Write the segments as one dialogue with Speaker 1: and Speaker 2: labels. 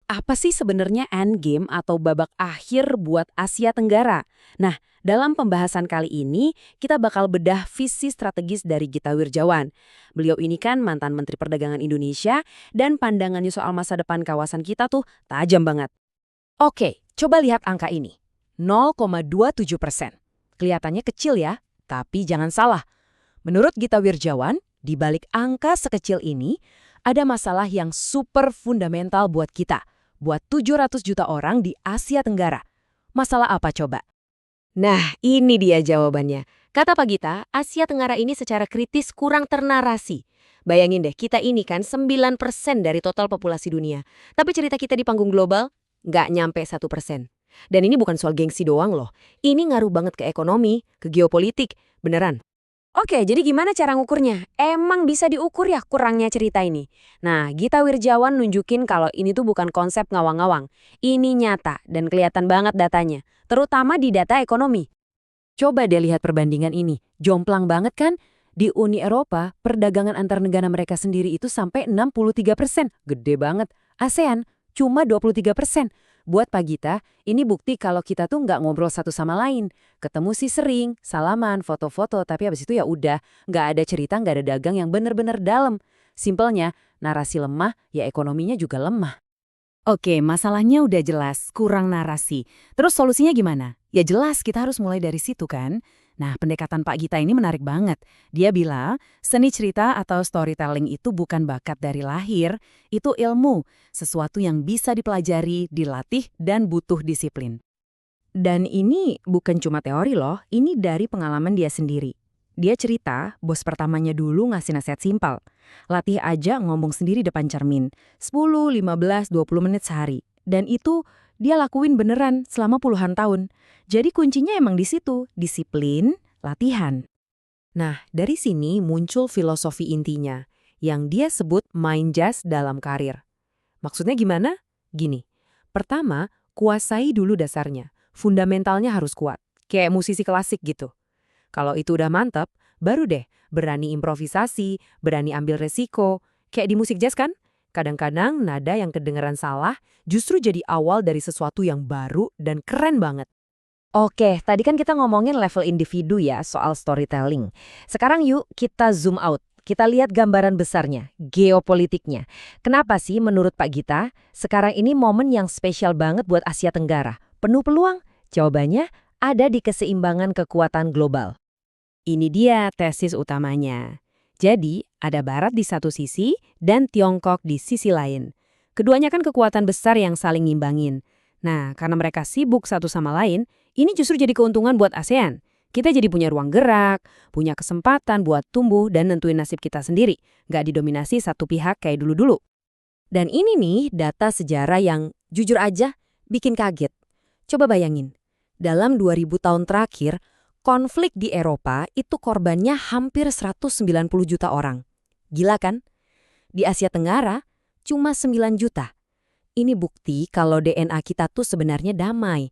Speaker 1: Apa sih sebenarnya endgame atau babak akhir buat Asia Tenggara? Nah, dalam pembahasan kali ini, kita bakal bedah visi strategis dari Gita Wirjawan. Beliau ini kan mantan Menteri Perdagangan Indonesia, dan pandangannya soal masa depan kawasan kita tuh tajam banget. Oke, coba lihat angka ini. 0,27%. Kelihatannya kecil ya, tapi jangan salah. Menurut Gita Wirjawan, di balik angka sekecil ini, ada masalah yang super fundamental buat kita, buat 700 juta orang di Asia Tenggara. Masalah apa coba?
Speaker 2: Nah, ini dia jawabannya. Kata Pak Gita, Asia Tenggara ini secara kritis kurang ternarasi. Bayangin deh, kita ini kan 9% dari total populasi dunia. Tapi cerita kita di panggung global, nggak nyampe 1%. Dan ini bukan soal gengsi doang loh. Ini ngaruh banget ke ekonomi, ke geopolitik. Beneran.
Speaker 1: Oke, jadi gimana cara ngukurnya? Emang bisa diukur ya kurangnya cerita ini? Nah, Gita Wirjawan nunjukin kalau ini tuh bukan konsep ngawang-ngawang. Ini nyata dan kelihatan banget datanya, terutama di data ekonomi. Coba deh lihat perbandingan ini, jomplang banget kan? Di Uni Eropa, perdagangan antar negara mereka sendiri itu sampai 63%, gede banget. ASEAN cuma 23%. Buat Pak Gita, ini bukti kalau kita tuh nggak ngobrol satu sama lain. Ketemu sih sering, salaman, foto-foto, tapi habis itu ya udah, nggak ada cerita, nggak ada dagang yang bener-bener dalam. Simpelnya, narasi lemah, ya ekonominya juga lemah.
Speaker 3: Oke, masalahnya udah jelas, kurang narasi. Terus solusinya gimana? Ya jelas, kita harus mulai dari situ kan? Nah, pendekatan Pak Gita ini menarik banget. Dia bilang, seni cerita atau storytelling itu bukan bakat dari lahir, itu ilmu, sesuatu yang bisa dipelajari, dilatih, dan butuh disiplin.
Speaker 1: Dan ini bukan cuma teori loh, ini dari pengalaman dia sendiri. Dia cerita, bos pertamanya dulu ngasih nasihat simpel. Latih aja ngomong sendiri depan cermin, 10, 15, 20 menit sehari. Dan itu dia lakuin beneran selama puluhan tahun. Jadi kuncinya emang di situ, disiplin, latihan. Nah, dari sini muncul filosofi intinya, yang dia sebut mind jazz dalam karir. Maksudnya gimana? Gini, pertama, kuasai dulu dasarnya. Fundamentalnya harus kuat, kayak musisi klasik gitu. Kalau itu udah mantap, baru deh berani improvisasi, berani ambil resiko. Kayak di musik jazz kan? Kadang-kadang nada yang kedengeran salah justru jadi awal dari sesuatu yang baru dan keren banget. Oke, tadi kan kita ngomongin level individu ya soal storytelling. Sekarang yuk kita zoom out. Kita lihat gambaran besarnya, geopolitiknya. Kenapa sih menurut Pak Gita, sekarang ini momen yang spesial banget buat Asia Tenggara? Penuh peluang? Jawabannya ada di keseimbangan kekuatan global. Ini dia tesis utamanya. Jadi, ada Barat di satu sisi dan Tiongkok di sisi lain. Keduanya kan kekuatan besar yang saling ngimbangin. Nah, karena mereka sibuk satu sama lain, ini justru jadi keuntungan buat ASEAN. Kita jadi punya ruang gerak, punya kesempatan buat tumbuh dan nentuin nasib kita sendiri. Nggak didominasi satu pihak kayak dulu-dulu. Dan ini nih data sejarah yang jujur aja bikin kaget. Coba bayangin, dalam 2000 tahun terakhir, konflik di Eropa itu korbannya hampir 190 juta orang. Gila kan? Di Asia Tenggara, cuma 9 juta. Ini bukti kalau DNA kita tuh sebenarnya damai.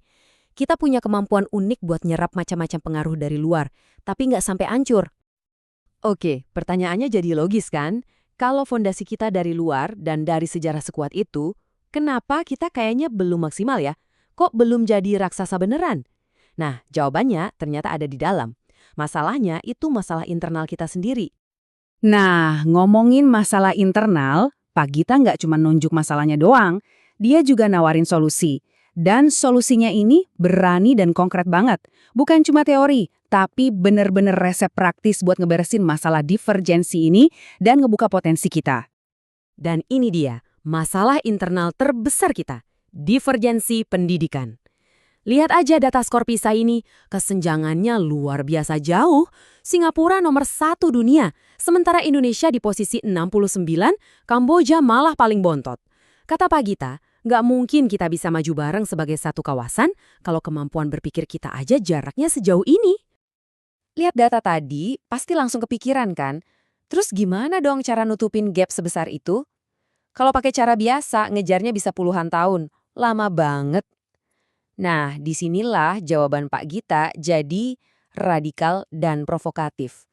Speaker 1: Kita punya kemampuan unik buat nyerap macam-macam pengaruh dari luar, tapi nggak sampai hancur. Oke, pertanyaannya jadi logis kan? Kalau fondasi kita dari luar dan dari sejarah sekuat itu, kenapa kita kayaknya belum maksimal ya? Kok belum jadi raksasa beneran? Nah, jawabannya ternyata ada di dalam. Masalahnya itu masalah internal kita sendiri.
Speaker 3: Nah, ngomongin masalah internal, Pak Gita nggak cuma nunjuk masalahnya doang, dia juga nawarin solusi. Dan solusinya ini berani dan konkret banget. Bukan cuma teori, tapi bener-bener resep praktis buat ngeberesin masalah divergensi ini dan ngebuka potensi kita.
Speaker 1: Dan ini dia, masalah internal terbesar kita, divergensi pendidikan. Lihat aja data skor PISA ini, kesenjangannya luar biasa jauh. Singapura nomor 1 dunia, sementara Indonesia di posisi 69, Kamboja malah paling bontot. Kata Pak Gita, nggak mungkin kita bisa maju bareng sebagai satu kawasan kalau kemampuan berpikir kita aja jaraknya sejauh ini. Lihat data tadi, pasti langsung kepikiran kan? Terus gimana dong cara nutupin gap sebesar itu? Kalau pakai cara biasa, ngejarnya bisa puluhan tahun. Lama banget. Nah, disinilah jawaban Pak Gita jadi radikal dan provokatif.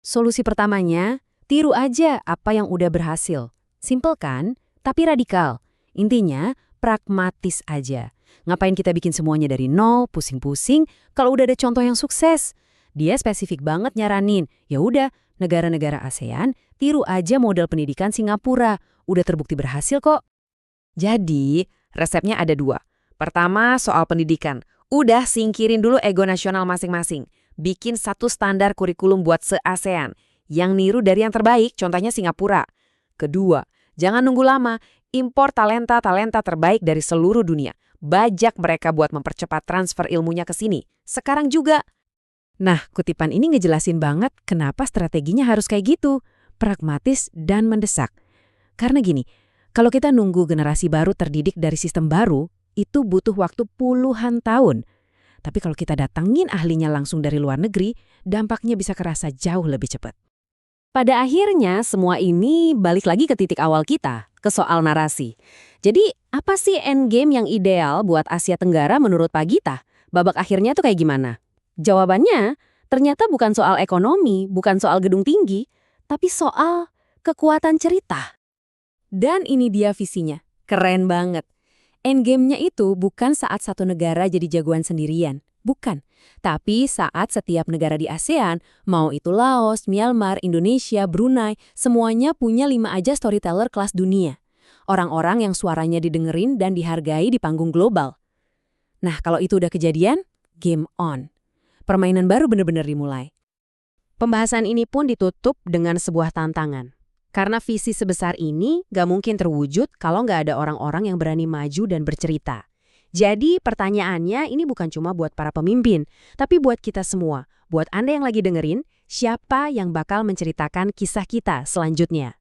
Speaker 1: Solusi pertamanya, tiru aja apa yang udah berhasil. Simpel kan, tapi radikal. Intinya, pragmatis aja. Ngapain kita bikin semuanya dari nol, pusing-pusing, kalau udah ada contoh yang sukses? Dia spesifik banget nyaranin, ya udah, negara-negara ASEAN tiru aja model pendidikan Singapura. Udah terbukti berhasil kok. Jadi, resepnya ada 2. Pertama, soal pendidikan. Udah singkirin dulu ego nasional masing-masing. Bikin satu standar kurikulum buat se-ASEAN. Yang niru dari yang terbaik, contohnya Singapura. Kedua, jangan nunggu lama. Impor talenta-talenta terbaik dari seluruh dunia. Bajak mereka buat mempercepat transfer ilmunya ke sini. Sekarang juga. Nah, kutipan ini ngejelasin banget kenapa strateginya harus kayak gitu. Pragmatis dan mendesak. Karena gini, kalau kita nunggu generasi baru terdidik dari sistem baru, itu butuh waktu puluhan tahun. Tapi kalau kita datangin ahlinya langsung dari luar negeri, dampaknya bisa kerasa jauh lebih cepat.
Speaker 2: Pada akhirnya, semua ini balik lagi ke titik awal kita, ke soal narasi. Jadi, apa sih endgame yang ideal buat Asia Tenggara menurut Pak Gita? Babak akhirnya tuh kayak gimana? Jawabannya, ternyata bukan soal ekonomi, bukan soal gedung tinggi, tapi soal kekuatan cerita. Dan ini dia visinya, keren banget. Endgame-nya itu bukan saat satu negara jadi jagoan sendirian. Bukan. Tapi saat setiap negara di ASEAN, mau itu Laos, Myanmar, Indonesia, Brunei, semuanya punya 5 aja storyteller kelas dunia. Orang-orang yang suaranya didengerin dan dihargai di panggung global. Nah, kalau itu udah kejadian, game on. Permainan baru bener-bener dimulai. Pembahasan ini pun ditutup dengan sebuah tantangan. Karena visi sebesar ini gak mungkin terwujud kalau gak ada orang-orang yang berani maju dan bercerita. Jadi pertanyaannya ini bukan cuma buat para pemimpin, tapi buat kita semua. Buat Anda yang lagi dengerin, siapa yang bakal menceritakan kisah kita selanjutnya?